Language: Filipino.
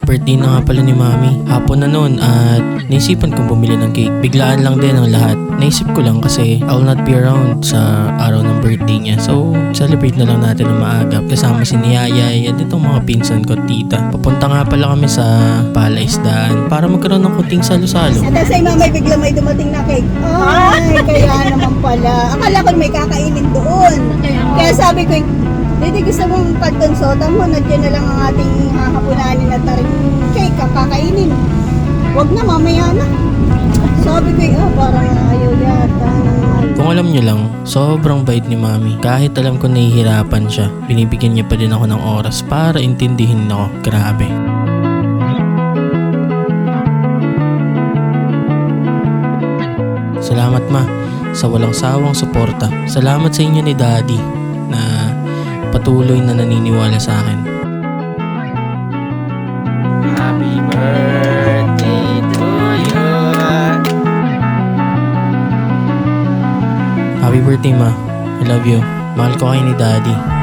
Birthday na nga pala ni Mami. Hapon na noon at naisipan kong bumili ng cake. Biglaan lang din ang lahat. Naisip ko lang kasi I'll not be around sa araw ng birthday niya. So, celebrate na lang natin ng maaga. Kasama si Niyayay at itong mga pinsan ko, tita. Papunta nga pala kami sa palaisdaan para magkaroon ng kunting salo-salo. At sa mama bigla may dumating na cake. Ay, kaya naman pala. Akala ko may kakainin doon. Kaya sabi ko, hindi gusto mong pagkonsulta mo, nandiyan na lang ang ating hahapunanin at taring cake, kakainin. Huwag na, mamaya na. Sabi ko, parang ayaw yata. Kung alam niyo lang, sobrang bait ni Mami. Kahit alam ko nahihirapan siya, binibigyan niya pa din ako ng oras para intindihin ako. Grabe. Salamat ma sa walang sawang suporta. Salamat sa inyo ni Daddy na patuloy na naniniwala sa akin. Happy birthday to you. Happy birthday ma. I love you. Mahal ko kayo ni Daddy.